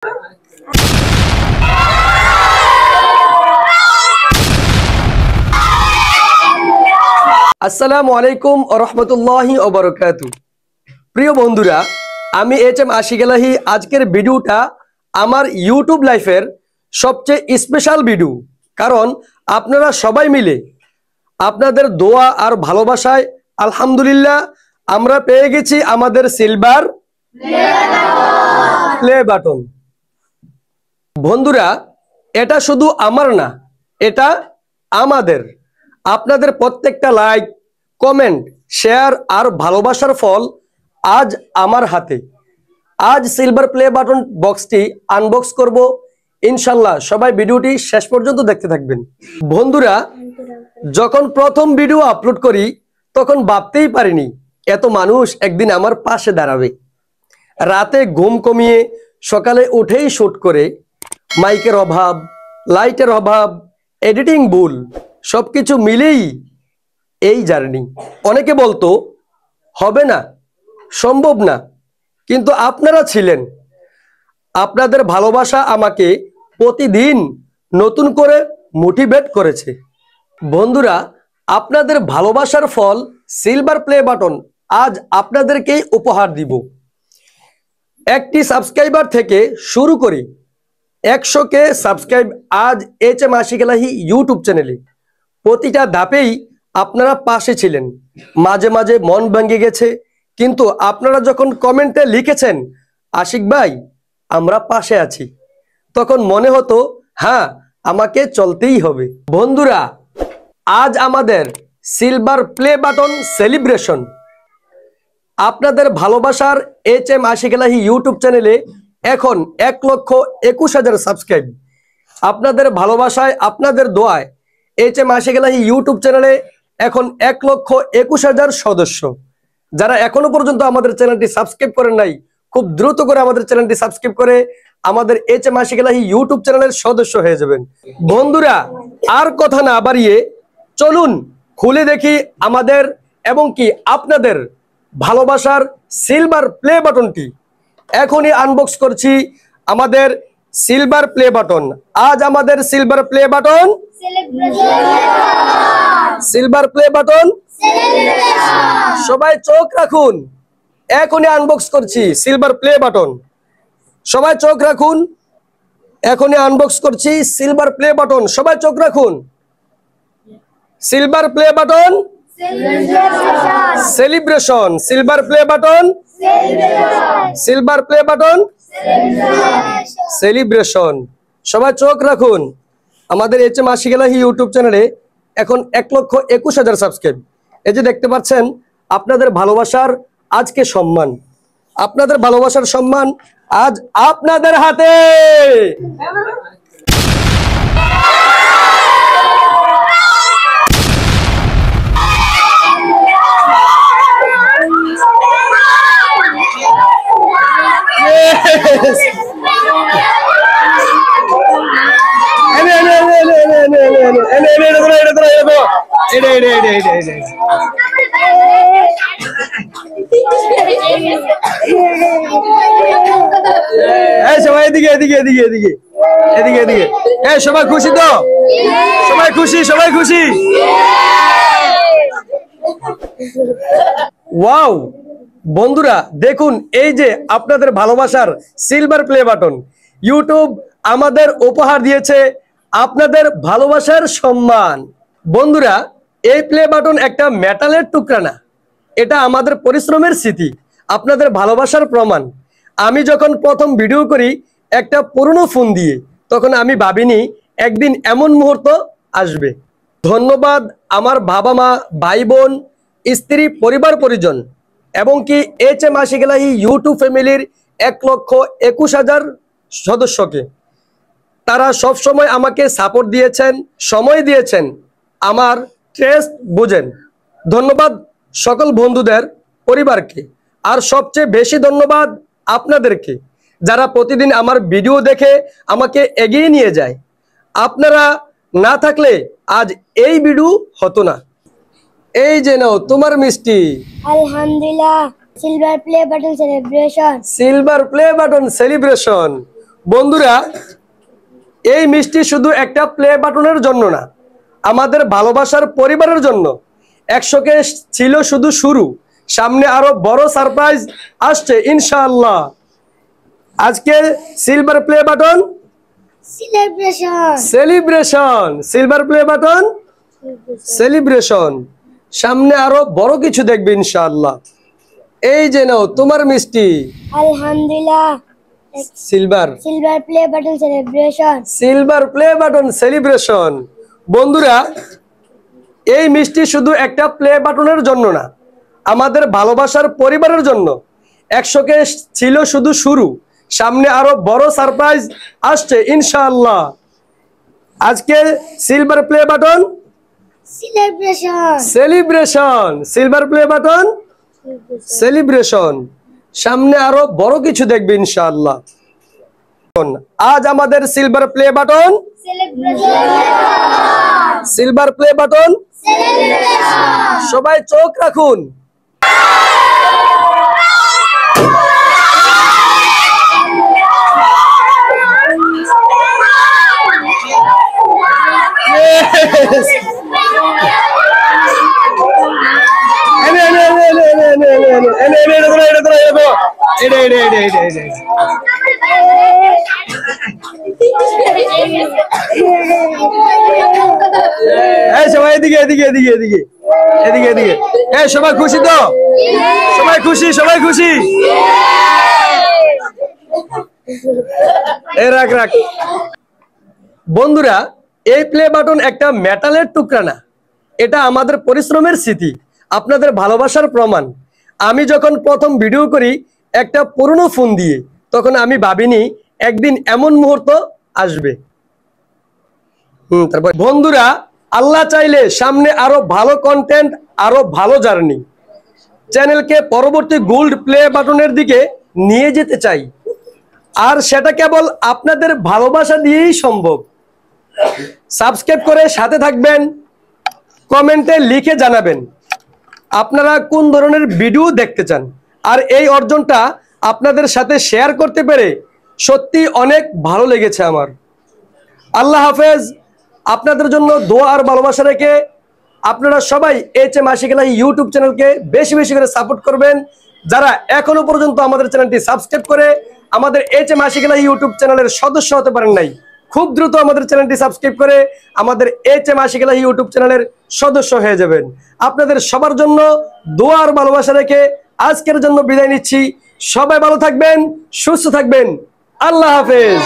আসসালামু আলাইকুম ওয়া রাহমাতুল্লাহি ওয়া বারাকাতুহু। প্রিয় বন্ধুরা, আমি এইচ.এম. আশিক এলাহী। আজকের ভিডিওটা আমার ইউটিউব লাইফের সবচেয়ে স্পেশাল ভিডিও, কারণ আপনারা সবাই মিলে আপনাদের দোয়া আর ভালোবাসায় আলহামদুলিল্লাহ আমরা পেয়ে গেছি আমাদের সিলভার প্লে বাটন। বন্ধুরা, এটা শুধু আমার না, এটা আমাদের। আপনাদের প্রত্যেকটা লাইক, কমেন্ট, শেয়ার আর ভালোবাসার ফল আজ আমার হাতে। আজ সিলভার প্লে বাটন বক্সটি আনবক্স করব ইনশাল্লাহ। সবাই ভিডিওটি শেষ পর্যন্ত দেখতে থাকবেন। বন্ধুরা, যখন প্রথম ভিডিও আপলোড করি তখন ভাবতেই পারিনি এত মানুষ একদিন আমার পাশে দাঁড়াবে। রাতে ঘুম কমিয়ে সকালে উঠেই শুট করে, মাইকের অভাব, লাইটের অভাব, এডিটিং ভুল, সবকিছু মিলেই এই জার্নি। অনেকে বলতো হবে না, সম্ভব না, কিন্তু আপনারা ছিলেন। আপনাদের ভালোবাসা আমাকে প্রতিদিন নতুন করে মোটিভেট করেছে। বন্ধুরা, আপনাদের ভালোবাসার ফল সিলভার প্লে বাটন আজ আপনাদেরকেই উপহার দিব। একটি সাবস্ক্রাইবার থেকে শুরু করি 100কে সাবস্ক্রাইব আজ এইচ.এম. আশিক এলাহী ইউটিউব চ্যানেলে। প্রতিটা ধাপেই আপনারা পাশে ছিলেন। মাঝে মাঝে মন ভেঙে গেছে, কিন্তু আপনারা যখন কমেন্টে লিখেছেন আশিক ভাই আমরা পাশে আছি, তখন মনে হতো হ্যাঁ আমাকে চলতেই হবে। বন্ধুরা, আজ আমাদের সিলভার প্লে বাটন সেলিব্রেশন। আপনাদের ভালোবাসার এইচ.এম. আশিক এলাহী ইউটিউব চ্যানেলে এখন 1,21,000 সাবস্ক্রাইব। আপনাদের ভালোবাসায়, আপনাদের দোয়ায় এইচ.এম. আশিক এলাহী ইউটিউব চ্যানেলে এখন 1,21,000 সদস্য। যারা এখনো পর্যন্ত আমাদের চ্যানেলটি সাবস্ক্রাইব করেন নাই, খুব দ্রুত করে আমাদের চ্যানেলটি সাবস্ক্রাইব করে আমাদের এইচ.এম. আশিক এলাহী ইউটিউব চ্যানেলের সদস্য হয়ে যাবেন। বন্ধুরা, আর কথা না বাড়িয়ে চলুন খুলে দেখি আমাদের এবং কি আপনাদের ভালোবাসার সিলভার প্লে বাটনটি। এখনই আনবক্স করছি আমাদের সিলভার প্লে বাটন। আজ আমাদের সিলভার প্লে বাটন সবাই চোখ রাখুন। এখনই আনবক্স করছি সিলভার প্লে বাটন। সবাই চোখ রাখুন। এখনই আনবক্স করছি সিলভার প্লে বাটন। সবাই চোখ রাখুন। Silver play button celebration. Silver play button silver play button celebration. সবাই চোখ রাখুন। আমাদের এইচ.এম. আশিক এলাহী ইউটিউব চ্যানেলে এখন 1,21,000 সাবস্ক্রাইব। এই যে দেখতে পাচ্ছেন, আপনাদের ভালোবাসার আজকে সম্মান। আপনাদের ভালোবাসার সম্মান আজ আপনাদের হাতে। সবাই এদিকে এদিকে এদিকে এদিকে এদিকে এদিকে। সবাই খুশি তো? সবাই খুশি? সবাই খুশি? ওয়াও! বন্ধুরা দেখুন, এই যে আপনাদের ভালোবাসার সিলভার প্লে বাটন ইউটিউব আমাদের উপহার দিয়েছে। আপনাদের ভালোবাসার সম্মান। বন্ধুরা, এই প্লে বাটন একটা মেটালের টুকরা না, এটা আমাদের পরিশ্রমের স্মৃতি, আপনাদের ভালোবাসার প্রমাণ। আমি যখন প্রথম ভিডিও করি একটা পুরনো ফোন দিয়ে, তখন আমি ভাবিনি একদিন এমন মুহূর্ত আসবে। ধন্যবাদ আমার বাবা মা, ভাই বোন, স্ত্রী, পরিবার পরিজন এবং কি এইচ.এম. আশিক এলাহী ইউটিউব ফ্যামিলির 1,21,000 সদস্যকে। তারা সব সময় আমাকে সাপোর্ট দিয়েছেন, সময় দিয়েছেন, আমার টেস্ট বুঝেন। ধন্যবাদ সকল বন্ধুদের, পরিবারকে, আর সবচেয়ে বেশি ধন্যবাদ আপনাদেরকে, যারা প্রতিদিন আমার ভিডিও দেখে আমাকে এগিয়ে নিয়ে যায়। আপনারা না থাকলে আজ এই ভিডিও হতো না। এই যে নাও তোমার মিষ্টি। আলহামদুলিল্লাহ, silver play button celebration. Silver play button celebration. বন্ধুরা, এই মিষ্টি শুধু একটা প্লে বাটনের জন্য না, আমাদের ভালোবাসার পরিবারের জন্য। 100কে ছিল শুধু শুরু, সামনে আরো বড় সারপ্রাইজ আসছে ইনশাআল্লাহ। আজকে silver play button celebration, silver play button celebration, সামনে আরো বড় কিছু দেখবে ইনশাআল্লাহ। এই যে নাও তোমার মিষ্টি, আলহামদুলিল্লাহ। Silver play button celebration. Silver play button celebration. বন্ধুরা, এই মিষ্টি শুধু একটা প্লে বাটনের জন্য না, আমাদের ভালোবাসার পরিবারের জন্য। 100কে ছিল শুধু শুরু, সামনে আরো বড় সারপ্রাইজ আসছে ইনশাআল্লাহ। আজকে silver play button celebration, silver play button celebration, সামনে আরো বড় কিছু দেখবে ইনশাআল্লাহ। আজ আমাদের সিলভার প্লে বাটন সবাই চোখ রাখুন। সবাই এদিকে এদিকে এদিকে এদিকে এদিকে এদিকে। সবাই খুশি তো? সবাই খুশি, সবাই খুশি। রাখ রাখ। বন্ধুরা, এই প্লে বাটন একটা মেটালের টুকরা না, এটা আমাদের পরিশ্রমের স্মৃতি, আপনাদের ভালোবাসার প্রমাণ। আমি যখন প্রথম ভিডিও করি একটা পুরনো ফোন দিয়ে, তখন আমি ভাবিনি একদিন এমন মুহূর্ত আসবে। তারপর বন্ধুরা, আল্লাহ চাইলে সামনে আরো ভালো কন্টেন্ট, আরো ভালো জার্নি, চ্যানেলকে পরবর্তী গোল্ড প্লে বাটনের দিকে নিয়ে যেতে চাই। আর সেটা কেবল আপনাদের ভালোবাসা দিয়েই সম্ভব। সাবস্ক্রাইব করে সাথে থাকবেন, কমেন্টে লিখে জানাবেন আপনারা কোন ধরনের ভিডিও দেখতে চান। আর এই অর্জনটা আপনাদের সাথে শেয়ার করতে পেরে সত্যি অনেক ভালো লেগেছে আমার। আল্লাহ হাফেজ। আপনাদের জন্য দোয়া আর ভালোবাসা রেখে আপনারা সবাই HM আশিক এলাহি ইউটিউব চ্যানেলকে বেশি বেশি করে সাপোর্ট করবেন। যারা এখনো পর্যন্ত আমাদের চ্যানেলটি সাবস্ক্রাইব করে আমাদের HM আশিক এলাহি ইউটিউব চ্যানেলের সদস্য হতে পারেন নাই, খুব দ্রুত আমাদের চ্যানেলটি সাবস্ক্রাইব করে আমাদের HM আশিক এলাহি ইউটিউব চ্যানেলের সদস্য হয়ে যাবেন। আপনাদের সবার জন্য দোয়া আর ভালোবাসা রেখে আজকের জন্য বিদায় নিচ্ছি। সবাই ভালো থাকবেন, সুস্থ থাকবেন। আল্লাহ হাফেজ।